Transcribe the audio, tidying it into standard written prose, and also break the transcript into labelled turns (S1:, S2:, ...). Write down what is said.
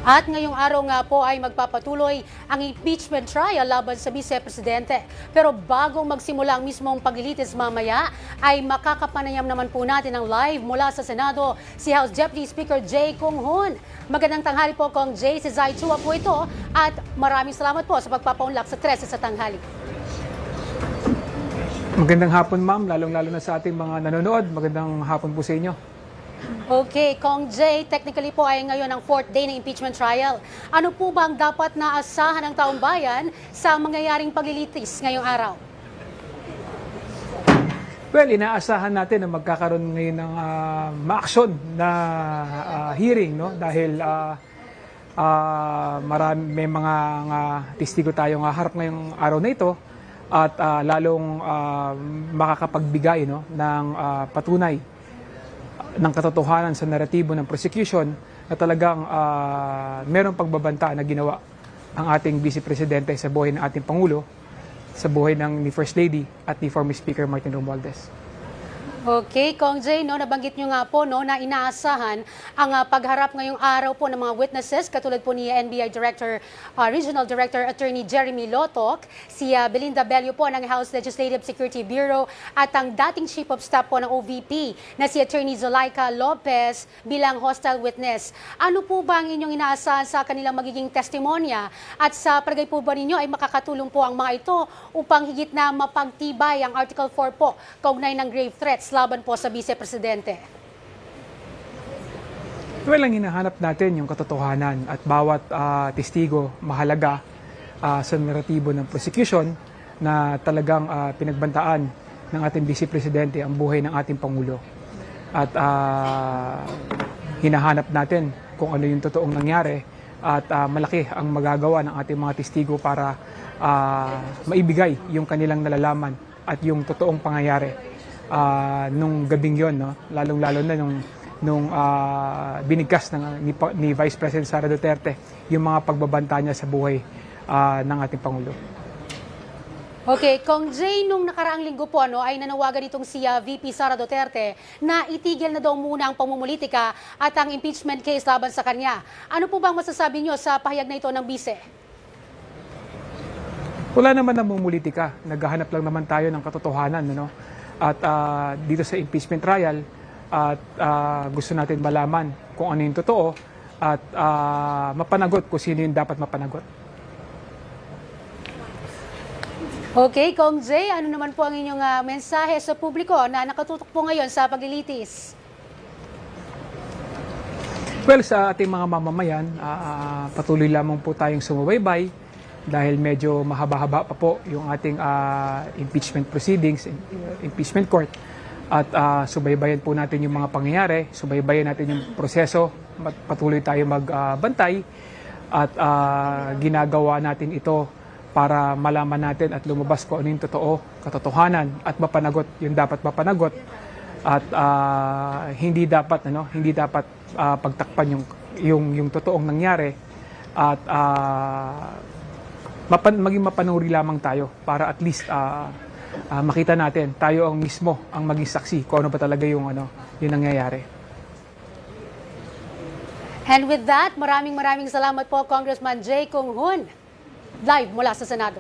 S1: At ngayong araw nga po ay magpapatuloy ang impeachment trial laban sa Vice Presidente. Pero bago magsimula ang mismong paglilitis mamaya, ay makakapanayam naman po natin ang live mula sa Senado si House Deputy Speaker Jay Cong-hun. Magandang tanghali po Kong Jay, si Zai Chua po ito at maraming salamat po sa pagpapaunlak sa 13 sa tanghali.
S2: Magandang hapon ma'am, lalong-lalo na sa ating mga nanonood. Magandang hapon po sa inyo.
S1: Okay, Kong Jay, technically po ay ngayon ang 4th day ng impeachment trial. Ano po ba ang dapat naasahan ng taong bayan sa mangyayaring paglilitis ngayong araw?
S2: Well, inaasahan natin na magkakaroon ngayon ng maaksyon na hearing, no? Dahil may mga testigo tayong harap ngayong araw na ito at lalong makakapagbigay, no, ng patunay ng katotohanan sa naratibo ng prosecution na talagang merong pagbabanta na ginawa ang ating Vice Presidente sa buhay ng ating Pangulo, sa buhay ni First Lady at ni former Speaker Martin Romualdez.
S1: Okay, Kong Jay, nabanggit nyo nga po na inaasahan ang pagharap ngayong araw po ng mga witnesses katulad po ni NBI Regional Director Attorney Jeremy Lotoc, si Belinda Bello po ng House Legislative Security Bureau at ang dating Chief of Staff po ng OVP na si Attorney Zulaika Lopez bilang hostile witness. Ano po ba ang inyong inaasahan sa kanilang magiging testimonya at sa palagay po ba ninyo ay makakatulong po ang mga ito upang higit na mapagtibay ang Article 4 po kaugnay ng grave threats laban po sa Vice Presidente?
S2: Well, ang hinahanap natin yung katotohanan at bawat testigo mahalaga sa naratibo ng prosecution na talagang pinagbantaan ng ating Vice Presidente ang buhay ng ating Pangulo. At hinahanap natin kung ano yung totoong nangyari at malaki ang magagawa ng ating mga testigo para maibigay yung kanilang nalalaman at yung totoong pangyayari nung gabing yon, no? Lalong-lalo na nung binigkas ni Vice President Sara Duterte yung mga pagbabanta niya sa buhay ng ating Pangulo.
S1: Okay, Kong Jay, nung nakaraang linggo po ay nanawagan itong si VP Sara Duterte na itigil na daw muna ang pamumulitika at ang impeachment case laban sa kanya. Ano po bang masasabi niyo sa pahayag na ito ng Bise?
S2: Wala naman namumulitika. Naghahanap lang naman tayo ng katotohanan, no? At dito sa impeachment trial at gusto natin malaman kung ano yung totoo at mapanagot kung sino yung dapat mapanagot.
S1: Okay, Kong Jay, ano naman po ang inyong mensahe sa publiko na nakatutok po ngayon sa paglilitis?
S2: Well, sa ating mga mamamayan, patuloy lamang po tayong sumubaybay dahil medyo mahaba-haba pa po yung ating impeachment proceedings, impeachment court. At subaybayan po natin yung mga pangyayari, subaybayan natin yung proseso, patuloy tayo magbantay at ginagawa natin ito para malaman natin at lumabas kung ano yung totoo, katotohanan at mapanagot yung dapat mapanagot at hindi dapat pagtakpan yung totoong nangyari at maging mapanuri lamang tayo para at least makita natin tayo ang mismo ang maging saksi kung ano ba talaga yung nangyayari.
S1: And with that, maraming salamat po Congressman Jay Cong-hun, live mula sa Senado.